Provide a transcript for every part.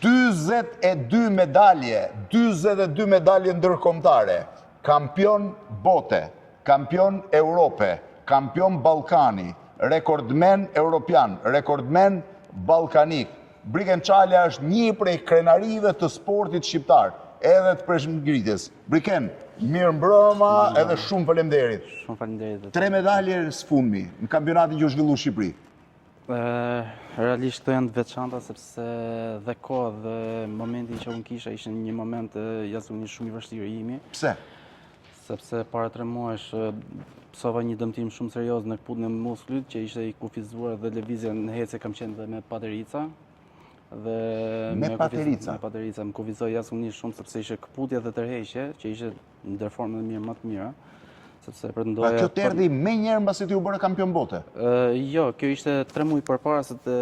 42 medalje, 42 medalje ndërkombëtare, kampion bote, kampion Europe, kampion Ballkani, rekordmen europian, rekordmen ballkanik. Briken Çalja është një prej krenarive të sportit shqiptar, edhe të peshngritjes. Briken, mirë mbrëma edhe shumë faleminderit. Shumë faleminderit. 3 medalje sfundmi në kampionatin që u zhvillu në Shqipëri. Realisht këto janë të veçanta sepse dhe kohë dhe momenti që unë kisha ishin një moment jashtëzakonisht shumë i vështirë imi. Pse? Sepse para 3 muajsh psova një dëmtim shumë serioz në kputën e muskujt që ishte i kufizuar dhe lëvizja në hece kam qenë dhe me paterica. Me paterica? Me paterica, më kufizoi jashtëzakonisht shumë sepse ishte kputje dhe tërheqje që ishte në ndërformë më të mira. Kjo të erdhi me njerë mbasi ti u bërë kampion bote? Jo, kjo ishte 3 muaj përpara se të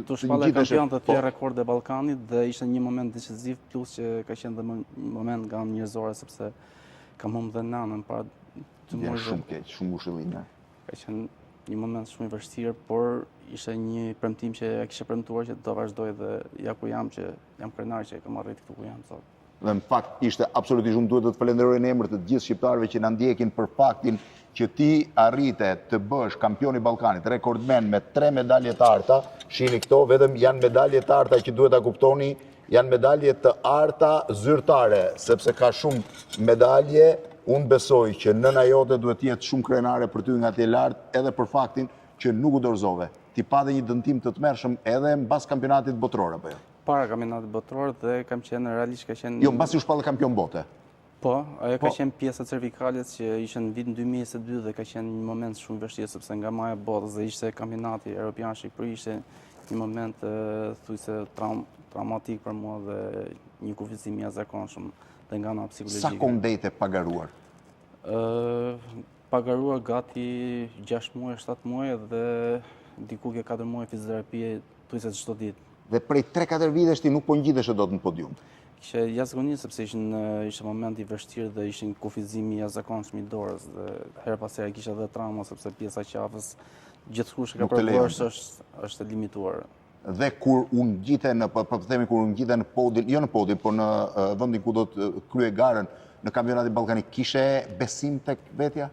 shpallë kampion të tjerë rekorde Ballkanit dhe ishte një moment decisiv plus që ka qenë dhe moment nga njerëzore sepse kam humbur dhe nanën para të muajve. Shumë keq, shumë ngushëllim. Ka qenë një moment shumë i vështirë, por ishte një premtim që e kisha premtuar që do vazhdoj dhe ja ku jam që jam krenar që kam arritur këtu ku jam sot. Dhe në fakt ishte absolutisht unë duhet të të falenderoj në emër të gjithë shqiptarëve që na ndjekin për faktin që ti arrite të bësh kampioni Ballkanit, rekordmen me 3 medalje të arta. Shihni këto, vetëm janë medalje të arta që duhet ta kuptoni, janë medalje të arta zyrtare, sepse ka shumë medalje. Unë besoj që nëna jote duhet të jetë shumë krenare për ty nga të lartë edhe për faktin që nuk u dorëzove. Ti pade një dëmtim të tmerrshëm edhe mbas kampionatit botror apo jo? Para kampionatit botror dhe kam qenë realisht ka qenë... Jo, mbasi u shpallë kampion bote. Po, ajo ka qenë pjesa cervikalet që ishte në vitin 2022 dhe ka qenë një moment shumë vështirë sepse nga maja botës dhe ishte kampionati Europian Shqipëri, ishte një moment thujse traumatik për mua dhe një kufizim i jashtëzakonshëm dhe nga ana psikologjike. Sa kohë ndejte pagaruar? Pagaruar gati 6 muaj, 7 muaj dhe diku ke 4 muaj fizioterapie thujse çdo ditë. Dhe prej 3-4 vitesh ti nuk po ngjitesh dot në podium. Kishe jashtëzakonisht sepse ishte moment i vështirë dhe ishin kufizimi i jashtëzakonshëm i dorës dhe her pas here kisha dhe trauma sepse pjesa e qafës gjithkusht që ka përvojë është limituar. Dhe kur u ngjite në kur u ngjite në podin, jo në podin, por në vendin ku do të kryej garën në kampionatin ballkanik, kishe besim tek vetja?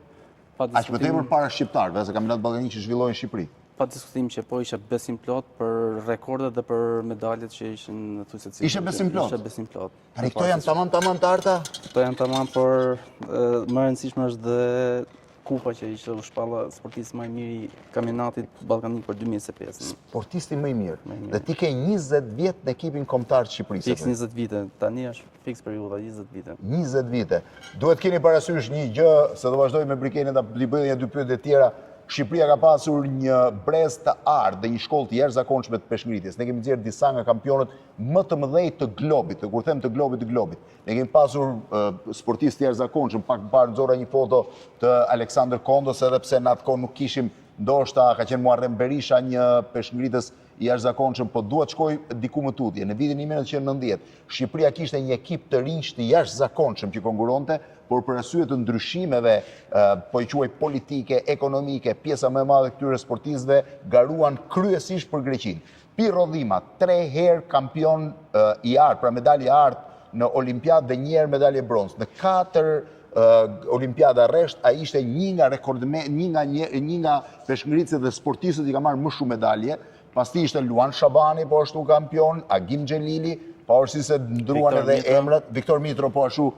Aq më tepër para shqiptarëve, se kampionati ballkanik që zhvillohej në Shqipëri. Pa diskutim që po isha besim plot për rekordet dhe për medaljet që ishin thujse cilë. Ishe besim plot? Ishe besim plot. Tani këto janë tamam të arta? Këto janë tamam, por më rëndësishme është dhe kupa që ishte u shpalla sportisti më i miri i kampionatit ballkanik për 2025. Sportisti më i mirë. Dhe ti ke 20 vjet në ekipin kombëtar të Shqipërisë. Fiks 20 vite. Tani është fiks periudha 20 vite. 20 vite. Duhet keni parasysh një gjë, se do vazhdoj me Brikenin ta bëj një 2 pyetje tjera. Shqipëria ka pasur një brez të artë dhe një shkollë të jashtëzakonshme të peshngritjes. Ne kemi nxjerrë disa nga kampionët më të mëdhej të globit, kur them të globit. Ne kemi pasur sportistë të jashtëzakonshëm, pak parë nxora një foto të Aleksandër Kondos, edhe pse në atë kohë nuk kishim, ndoshta ka qenë Muharrem Berisha një peshngritës i jashtëzakonshëm, po duhet shkoj diku më tutje. Në vitin 1990, Shqipëria kishte një ekip të rinj të jashtëzakonshëm që konkuronte, por për arsye të ndryshimeve, po i quaj politike, ekonomike, pjesa më e madhe këtyre sportistëve garuan kryesisht për Greqinë. Pirro Dhima, 3 herë kampion i artë, pra medalje artë në Olimpiadë dhe 1 herë medalje bronzë. Në 4 Olimpiada rresht, ai ishte një nga peshngritësit dhe sportistët i ka marrë më shumë medalje. Pasti ishte Luan Shabani, po ashtu kampion, Agim Xhelili, pavarësisht se ndruan edhe emrat, Viktor Mitro, po ashtu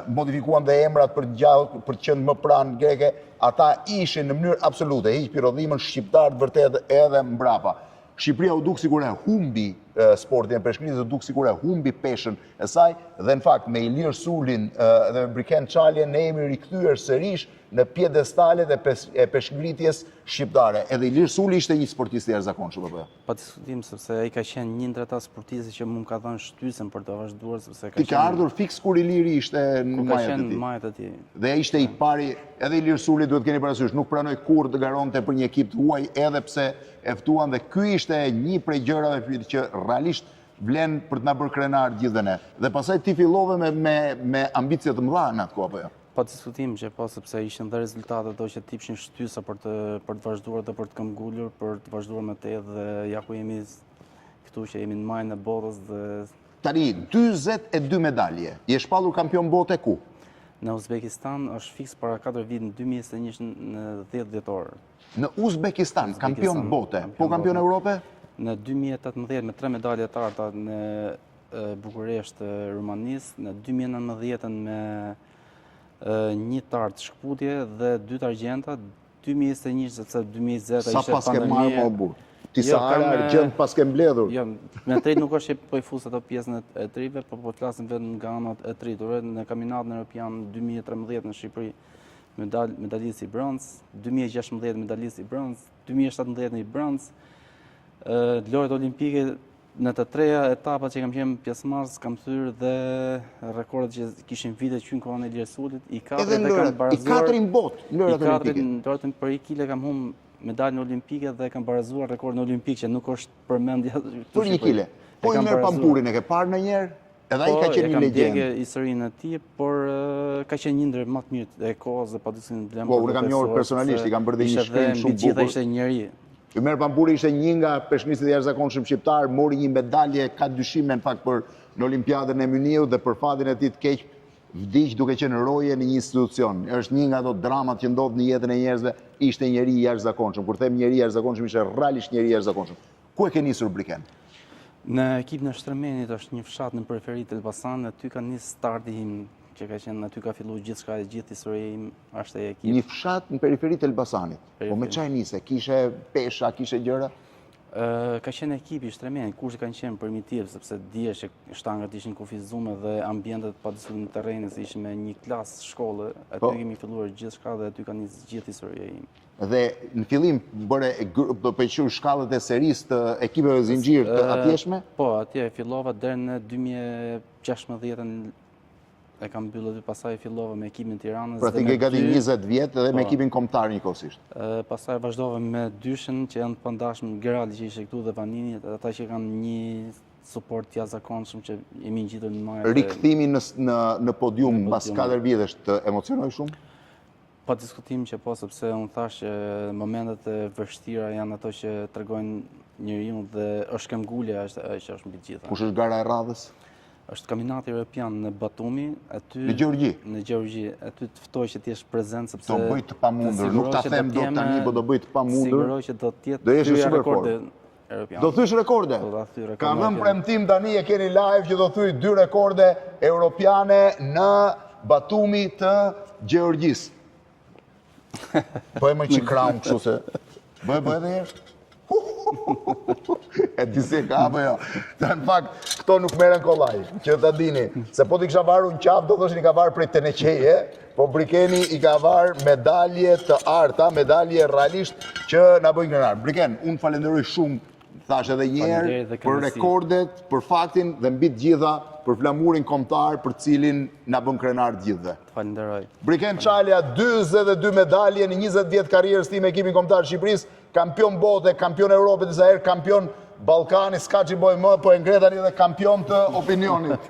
modifikuan dhe emrat për të qenë më pranë greke, ata ishin në mënyrë absolute, hiq Pirro Dhimën, shqiptar vërtet edhe mbrapa. Shqipëria u duk sikur e humbi sportin e peshngritjes, u duk sikur e humbi peshën e saj dhe në fakt me Ilir Sulin dhe me Briken Çaljen ne jemi rikthyer sërish në pjedestalet e peshngritjes shqiptare. Edhe Ilir Suli ishte një sportist i jashtëzakonshëm apo jo? Pa diskutim sepse ai ka qenë një ndër ata sportistë që më ka dhënë shtysen për të vazhduar sepse Ti ka ardhur fiks kur Iliri ishte në majat e tij. Dhe ishte i pari, edhe Ilir Suli duhet keni parasysh, nuk pranoi kurrë të garonte për një ekip të huaj edhe pse e ftuan dhe ky ishte një prej gjërave që realisht vlen për të na bërë krenar gjithë dhe ne. Dhe pastaj ti fillove me ambicie të mëdha në atë kohë apo jo? Pa diskutim që po, sepse ishin dhe rezultatet do që t'ipshin shtysa për të vazhduar dhe për të këmbgullur, për të vazhduar me te dhe ja ku jemi këtu që jemi në majën e botës dhe Tani, 42 medalje. Je shpallur kampion bote ku? në Uzbekistan është fiks para 4 vit në 2021 në 10 dhjetor. Në Uzbekistan, kampion bote. Po kampion Europe? Në 2018 me 3 medalje të arta në Bukuresht, Rumanis, në 2019 me 1 të artë shkputje dhe 2 të argjenta, 2021 sepse 2020 Sa pas ke marrë më burë? Ti Sahara argjent pas ke mbledhur? Jo, me trit nuk është që po i fus ato pjesën e trive, po po flasim vetëm nga anët e triture. Në kampionatën evropian 2013 në Shqipëri medalist i bronz, 2016 medalist i bronz, 2017 i bronz. Lojët olimpike në të treja etapat që kam qenë pjesëmarrës kam thyrë dhe rekordet që kishin vite që në kohën e Ljersulit, i katërit e kam barazuar. I katërin botë, lojët olimpike. I katërin për i kile kam humbë medalën olimpike dhe kam barazuar rekordin olimpik që nuk është përmendja. Për 1 kile. Po i merë Pampurin e ke parë në njerë? Edhe ai ka qenë një legjendë. Po, e kam djegë historinë e tij, por ka qenë një ndër më të mirë e kohës dhe padyshim blem. Po, unë kam njohur personalisht, i kam bërë dhe një shkrim shumë bukur. Gjithë ishte njëri. Ymer Pampuri ishte një nga peshqnistit e jashtëzakonshëm shqiptar, mori një medalje, ka dyshime në fakt për në Olimpiadën e Muniut dhe për fatin e tij të keq vdiq duke qenë roje në një institucion. Është një nga ato dramat që ndodh në jetën e njerëzve, ishte njeri i jashtëzakonshëm. Kur them njeri i jashtëzakonshëm, ishte realisht njeri i jashtëzakonshëm. Ku e ke nisur Briken? Në ekipin e Shtërmenit është një fshat në periferi të Elbasan, aty ka nis starti im që ka qenë, aty ka filluar gjithçka, gjithë historia im është e ekip. Një fshat në periferi të Elbasanit. Po me çfarë nise? Kishe pesha, kishe gjëra? Ka qenë ekipi i Shtërmenit, kushtet kanë qenë primitiv, sepse dije që shtangat ishin kufizuar dhe ambientet padyshim në terrenin se ishim me një klasë shkolle, aty kemi filluar gjithçka dhe aty ka nisur gjithë historia im. Dhe në fillim bëre përqyrë shkallët e serisë të ekipeve zinxhir të atjeshme? Po, atje fillova deri në 2016 e kam mbyllur dhe pastaj fillova me ekipin Tiranës. Pra ti ke gati 20 vjetë edhe me ekipin kombëtar njëkohësisht. Pastaj vazhdova me dyshën që janë të pandashëm, Geraldi që ishte këtu dhe Vanini, ata që kanë një suport të jashtëzakonshëm që jemi ngjitur në majë. Rikthimi në podium mbas 4 vjetësh të emocionoi shumë? Pa diskutim që po, sepse unë thash që momentet e vështira janë ato që tregojnë njeriu dhe është këmbgulja që është mbi të gjitha. Kush është gara e radhës? Është kampionati evropian në Batumi, aty në Gjeorgji. Në Gjeorgji, aty të ftoj që të jesh prezent sepse do bëj të pamundur, nuk ta them dot tani, po do bëj të pamundur. Siguroj që do të jetë thyja rekorde europiane. Do thysh rekorde? Do ta thyj rekorde. Ka dhënë premtim tani, e keni live që do thyj 2 rekorde europiane në Batumi të Gjeorgjisë. Bëj më që kraun kështu se. Bëj edhe herë. E di se ka apo jo. Në fakt, këto nuk merren kollaj, që ta dini. Se po t'i kisha varur në qafë, do thoshin i ka varë prej Teneqeje, po Brikeni i ka varë medalje të arta, medalje realisht që na bëjnë krenar. Briken, unë falenderoj shumë, thash edhe njerë, për rekordet, për faktin dhe mbi të gjitha, për flamurin kombëtar për cilin na bën krenar të gjithëve. Falenderoj. Briken Çalja, 42 medalje në 20 vjet karrierës tim me ekipin kombëtar të Shqipërisë, kampion bote, kampion Europë disa herë, kampion Ballkani, s'ka që boj më, po e ngre tani edhe kampion të opinionit.